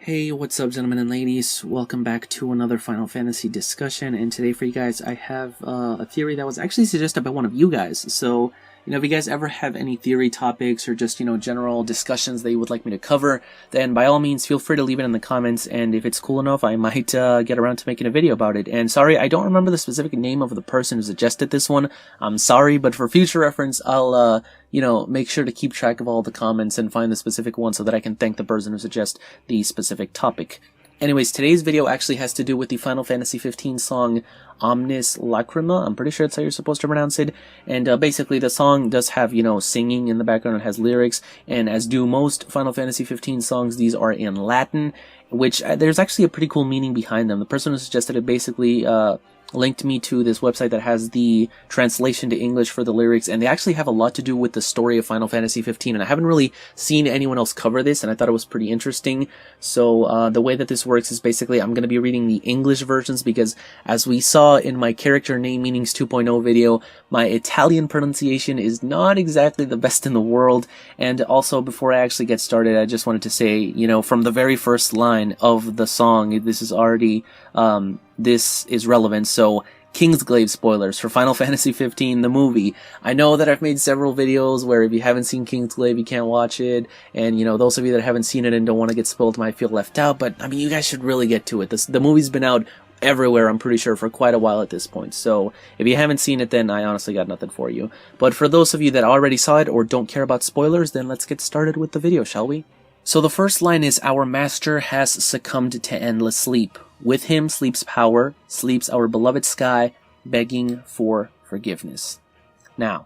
Hey, what's up, gentlemen and ladies? Welcome back to another Final Fantasy discussion, and today for you guys I have a theory that was actually suggested by one of you guys. So, if you guys ever have any theory topics or just, general discussions that you would like me to cover, then by all means feel free to leave it in the comments, and if it's cool enough, I might get around to making a video about it. And sorry, I don't remember the specific name of the person who suggested this one. I'm sorry, but for future reference, I'll, make sure to keep track of all the comments and find the specific one so that I can thank the person who suggests the specific topic. Anyways, today's video actually has to do with the Final Fantasy 15 song Omnis Lacrima. I'm pretty sure that's how you're supposed to pronounce it. And basically the song does have, singing in the background. It has lyrics. And as do most Final Fantasy 15 songs, these are in Latin, which there's actually a pretty cool meaning behind them. The person who suggested it basically linked me to this website that has the translation to English for the lyrics, and they actually have a lot to do with the story of Final Fantasy 15, and I haven't really seen anyone else cover this, and I thought it was pretty interesting. So the way that this works is basically I'm going to be reading the English versions because, as we saw in my Character Name Meanings 2.0 video, my Italian pronunciation is not exactly the best in the world. And also, before I actually get started, I just wanted to say, from the very first line of the song, this is already this is relevant. So, Kingsglaive spoilers for Final Fantasy 15, the movie. I know that I've made several videos where if you haven't seen Kingsglaive, you can't watch it. And, those of you that haven't seen it and don't want to get spoiled might feel left out. But, I mean, you guys should really get to it. The movie's been out everywhere, I'm pretty sure, for quite a while at this point. So, if you haven't seen it, then I honestly got nothing for you. But for those of you that already saw it or don't care about spoilers, then let's get started with the video, shall we? So the first line is, "Our master has succumbed to endless sleep. With him sleeps power, sleeps our beloved sky, begging for forgiveness." Now,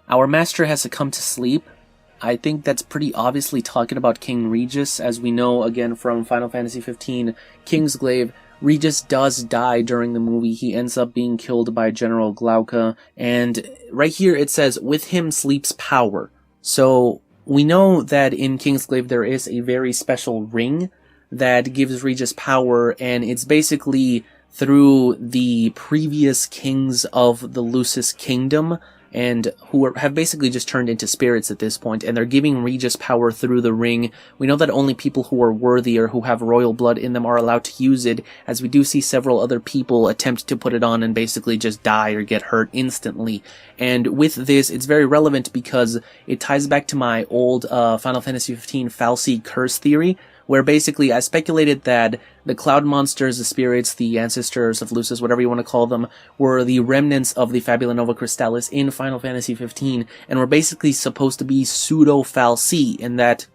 our master has succumbed to sleep. I think that's pretty obviously talking about King Regis. As we know, again, from Final Fantasy 15, Kingsglaive, Regis does die during the movie. He ends up being killed by General Glauca. And right here it says, "With him sleeps power." So we know that in Kingsglaive there is a very special ring that gives Regis power, and it's basically through the previous kings of the Lucis Kingdom, and who have basically just turned into spirits at this point, and they're giving Regis power through the ring. We know that only people who are worthy or who have royal blood in them are allowed to use it, as we do see several other people attempt to put it on and basically just die or get hurt instantly. And with this, it's very relevant because it ties back to my old Final Fantasy 15 Fal'Cie curse theory, where basically I speculated that the cloud monsters, the spirits, the ancestors of Lucis, whatever you want to call them, were the remnants of the Fabula Nova Crystallis in Final Fantasy 15, and were basically supposed to be pseudo-Fal'Cie, in that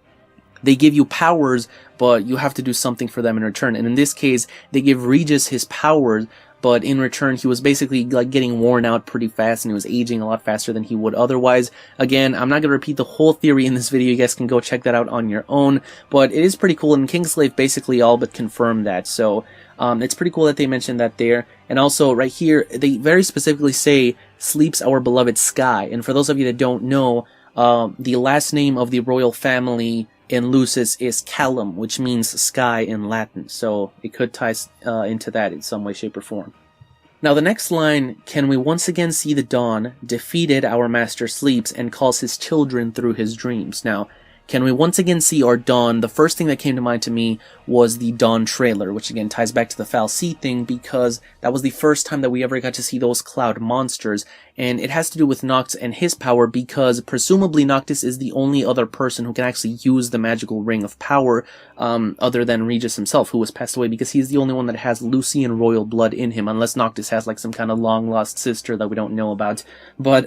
they give you powers, but you have to do something for them in return. And in this case, they give Regis his powers, but in return, he was basically like getting worn out pretty fast, and he was aging a lot faster than he would otherwise. Again, I'm not going to repeat the whole theory in this video. You guys can go check that out on your own, but it is pretty cool, and Kingsglaive basically all but confirmed that. So it's pretty cool that they mentioned that there. And also right here, they very specifically say, "Sleeps our beloved sky." And for those of you that don't know, the last name of the royal family in Lucis is Callum, which means sky in Latin, so it could tie into that in some way, shape, or form. Now the next line, "Can we once again see the dawn? Defeated, our master sleeps and calls his children through his dreams." Now, can we once again see our dawn? The first thing that came to mind to me was the Dawn trailer, which again ties back to the Fal'Cie thing, because that was the first time that we ever got to see those cloud monsters, and it has to do with Noctis and his power, because presumably Noctis is the only other person who can actually use the magical ring of power, other than Regis himself, who was passed away, because he's the only one that has Lucian royal blood in him, unless Noctis has like some kind of long-lost sister that we don't know about. But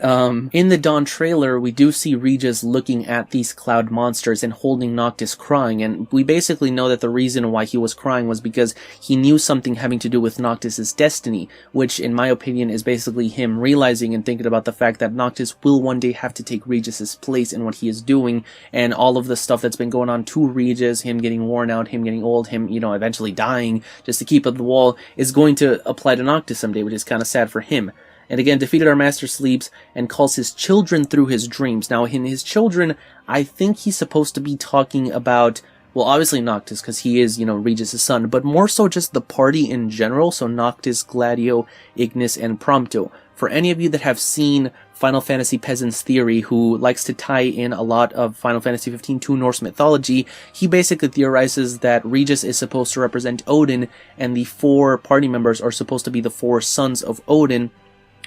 in the Dawn trailer, we do see Regis looking at these cloud monsters and holding Noctis crying, and we basically know that the reason why he was crying was because he knew something having to do with Noctis's destiny, which in my opinion is basically him realizing and thinking about the fact that Noctis will one day have to take Regis's place in what he is doing, and all of the stuff that's been going on to Regis, him getting worn out, him getting old, him, eventually dying just to keep up the wall, is going to apply to Noctis someday, which is kind of sad for him. And again, defeated, our master sleeps and calls his children through his dreams. Now, in his children, I think he's supposed to be talking about, well, obviously Noctis, because he is, Regis' son, but more so just the party in general, so Noctis, Gladio, Ignis, and Prompto. for any of you that have seen Final Fantasy Peasant's Theory, who likes to tie in a lot of Final Fantasy 15 to Norse mythology, he basically theorizes that Regis is supposed to represent Odin, and the 4 party members are supposed to be the 4 sons of Odin,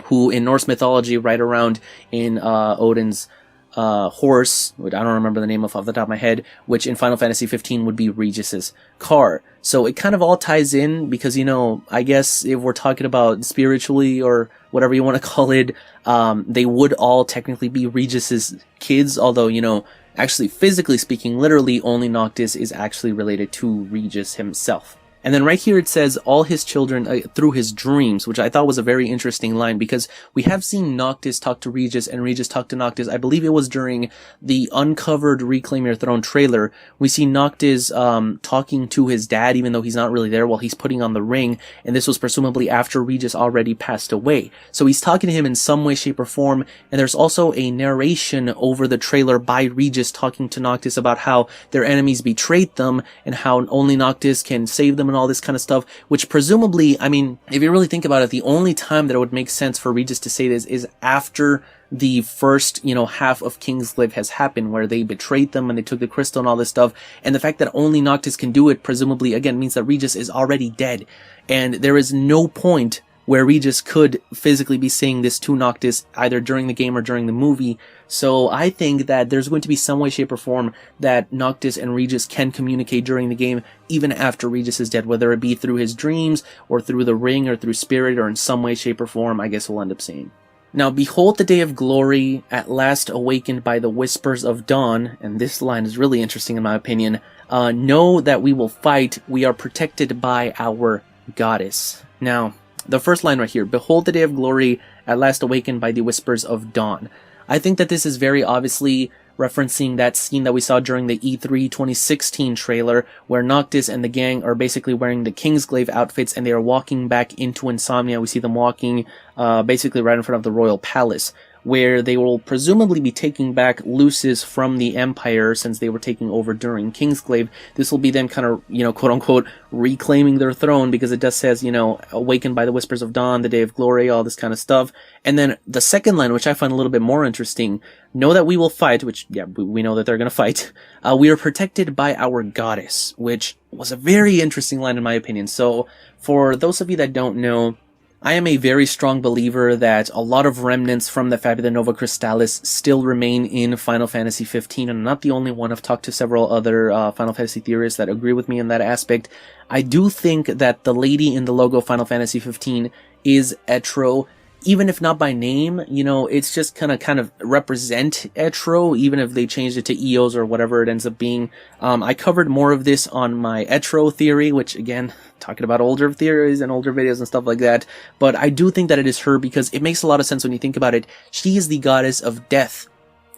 who in Norse mythology, right around in Odin's horse, which I don't remember the name of off the top of my head, which in Final Fantasy 15 would be Regis's car. So it kind of all ties in because, you know, I guess if we're talking about spiritually or whatever you want to call it, they would all technically be Regis's kids, although, you know, actually physically speaking, literally only Noctis is actually related to Regis himself. And then right here it says all his children through his dreams, which I thought was a very interesting line because we have seen Noctis talk to Regis and Regis talk to Noctis. I believe it was during the uncovered Reclaim Your Throne trailer. We see Noctis talking to his dad, even though he's not really there while he's putting on the ring. And this was presumably after Regis already passed away. So he's talking to him in some way, shape, or form. And there's also a narration over the trailer by Regis talking to Noctis about how their enemies betrayed them and how only Noctis can save them and all this kind of stuff, which presumably, I mean, if you really think about it, the only time that it would make sense for Regis to say this is after the first, you know, half of Kingsglaive has happened, where they betrayed them and they took the crystal and all this stuff. And the fact that only Noctis can do it, presumably, again, means that Regis is already dead. And there is no point where Regis could physically be saying this to Noctis either during the game or during the movie. So I think that there's going to be some way, shape, or form that Noctis and Regis can communicate during the game, even after Regis is dead, whether it be through his dreams or through the ring or through spirit or in some way, shape, or form. I guess we'll end up seeing. Now, behold the day of glory, at last awakened by the whispers of dawn. And this line is really interesting in my opinion. Know that we will fight. We are protected by our goddess. Now, the first line right here, behold the day of glory, at last awakened by the whispers of dawn. I think that this is very obviously referencing that scene that we saw during the E3 2016 trailer, where Noctis and the gang are basically wearing the Kingsglaive outfits and they are walking back into Insomnia. We see them walking basically right in front of the royal palace, where they will presumably be taking back Lucis from the Empire since they were taking over during Kingsglaive. This will be them kind of, you know, quote-unquote, reclaiming their throne, because it does says, you know, awakened by the whispers of dawn, the day of glory, all this kind of stuff. And then the second line, which I find a little bit more interesting, know that we will fight, which, yeah, we know that they're going to fight. We are protected by our goddess, which was a very interesting line in my opinion. So for those of you that don't know, I am a very strong believer that a lot of remnants from the Fabula Nova Crystallis still remain in Final Fantasy 15, and I'm not the only one. I've talked to several other Final Fantasy theorists that agree with me in that aspect. I do think that the lady in the logo of Final Fantasy 15 is Etro, even if not by name. You know, it's just kind of represent Etro, even if they changed it to Eos or whatever it ends up being. I covered more of this on my Etro theory, which again, talking about older theories and older videos and stuff like that. But I do think that it is her because it makes a lot of sense when you think about it. She is the goddess of death,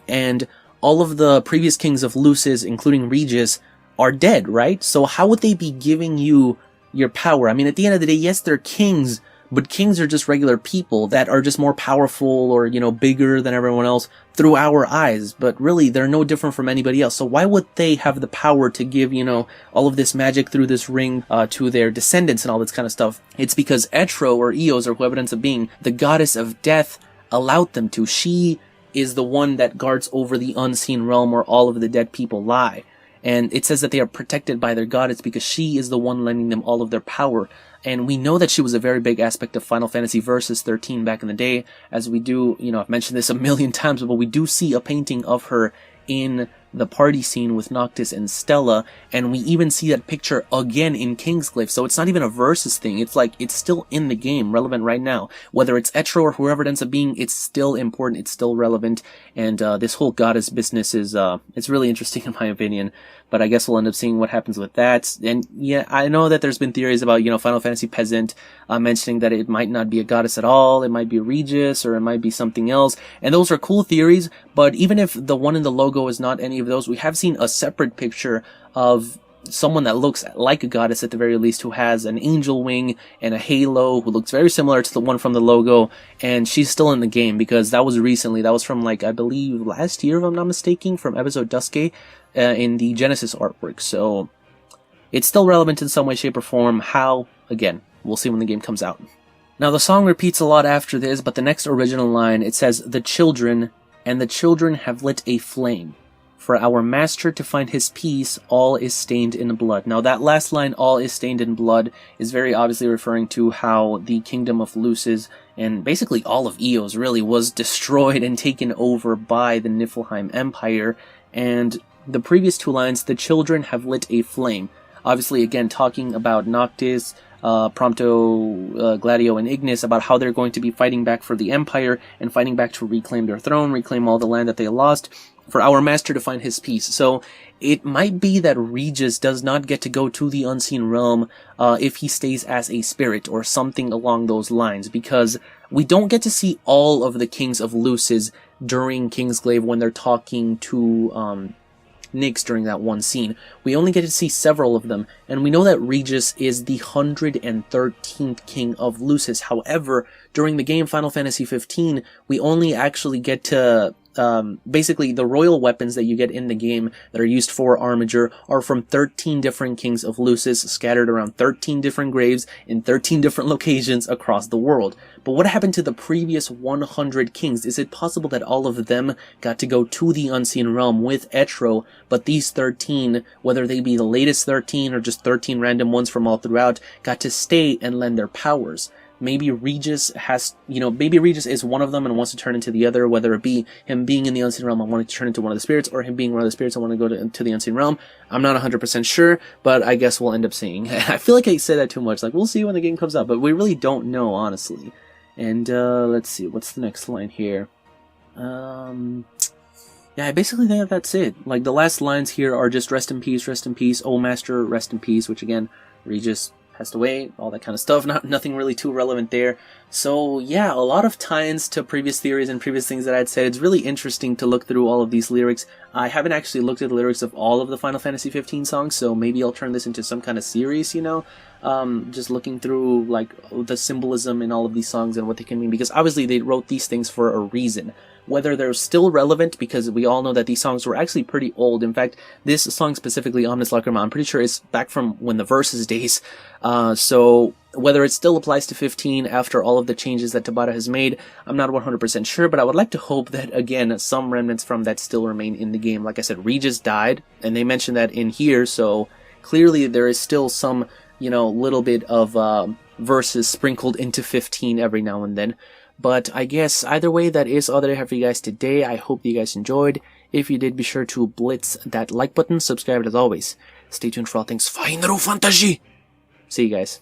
and all of the previous kings of Lucis, including Regis, are dead, right? So how would they be giving you your power? I mean, at the end of the day, yes, they're kings, but kings are just regular people that are just more powerful or, you know, bigger than everyone else through our eyes. But really, they're no different from anybody else. So why would they have the power to give, you know, all of this magic through this ring to their descendants and all this kind of stuff? It's because Etro or Eos or whoever it ends up being, the goddess of death, allowed them to. She is the one that guards over the unseen realm where all of the dead people lie. And it says that they are protected by their goddess because she is the one lending them all of their power. And we know that she was a very big aspect of Final Fantasy Versus 13 back in the day, as we do, you know, I've mentioned this a million times, but we do see a painting of her in the party scene with Noctis and Stella, and we even see that picture again in Kingsglaive. So it's not even a Versus thing. It's like, it's still in the game, relevant right now. Whether it's Etro or whoever it ends up being, it's still important, it's still relevant, and this whole goddess business is, it's really interesting in my opinion. But I guess we'll end up seeing what happens with that. And yeah, I know that there's been theories about, you know, Final Fantasy Peasant mentioning that it might not be a goddess at all. It might be Regis, or it might be something else. And those are cool theories, but even if the one in the logo is not any of those, we have seen a separate picture of someone that looks like a goddess at the very least, who has an angel wing and a halo, who looks very similar to the one from the logo, and she's still in the game because that was recently. That was from, like, I believe last year, if I'm not mistaken, from episode Duske in the Genesis artwork. So it's still relevant in some way, shape, or form. How? Again, we'll see when the game comes out. Now the song repeats a lot after this, but the next original line, it says, "The children, and the children have lit a flame. For our master to find his peace, all is stained in blood." Now that last line, "all is stained in blood," is very obviously referring to how the kingdom of Lucis, and basically all of Eos really, was destroyed and taken over by the Niflheim Empire. And the previous two lines, "The children have lit a flame," obviously again talking about Noctis, Prompto, Gladio, and Ignis, about how they're going to be fighting back for the Empire and fighting back to reclaim their throne, reclaim all the land that they lost, for our master to find his peace. So it might be that Regis does not get to go to the Unseen Realm if he stays as a spirit or something along those lines, because we don't get to see all of the kings of Lucis during Kingsglaive when they're talking to Nyx during that one scene. We only get to see several of them, and we know that Regis is the 113th king of Lucis. However, during the game Final Fantasy 15, we only actually get to basically the royal weapons that you get in the game that are used for Armiger are from 13 different kings of Lucis, scattered around 13 different graves in 13 different locations across the world. But what happened to the previous 100 kings? Is it possible that all of them got to go to the Unseen Realm with Etro, but these 13, whether they be the latest 13 or just 13 random ones from all throughout, got to stay and lend their powers? Maybe Regis has, maybe Regis is one of them and wants to turn into the other, whether it be him being in the Unseen Realm and wanting to turn into one of the spirits, or him being one of the spirits and want to go to the Unseen Realm. I'm not 100% sure, but I guess we'll end up seeing. I feel like I say that too much, like, we'll see when the game comes out, but we really don't know, honestly. And, let's see, what's the next line here? Yeah, I basically think that's it. Like, the last lines here are just rest in peace, oh master, rest in peace, which again, Regis passed away, all that kind of stuff. Nothing really too relevant there. So yeah, a lot of tie-ins to previous theories and previous things that I'd said. It's really interesting to look through all of these lyrics. I haven't actually looked at the lyrics of all of the Final Fantasy 15 songs, so maybe I'll turn this into some kind of series, just looking through like the symbolism in all of these songs and what they can mean, because obviously they wrote these things for a reason. Whether they're still relevant, because we all know that these songs were actually pretty old. In fact, this song specifically, Omnis Lacrima, I'm pretty sure is back from when the Versus days. So whether it still applies to 15 after all of the changes that Tabata has made, I'm not 100% sure, but I would like to hope that, again, some remnants from that still remain in the game. Like I said, Regis died, and they mentioned that in here, so clearly there is still some, little bit of Versus sprinkled into 15 every now and then. But I guess either way, that is all that I have for you guys today. I hope you guys enjoyed. If you did, be sure to blitz that like button, subscribe as always. Stay tuned for all things Final Fantasy. See you guys.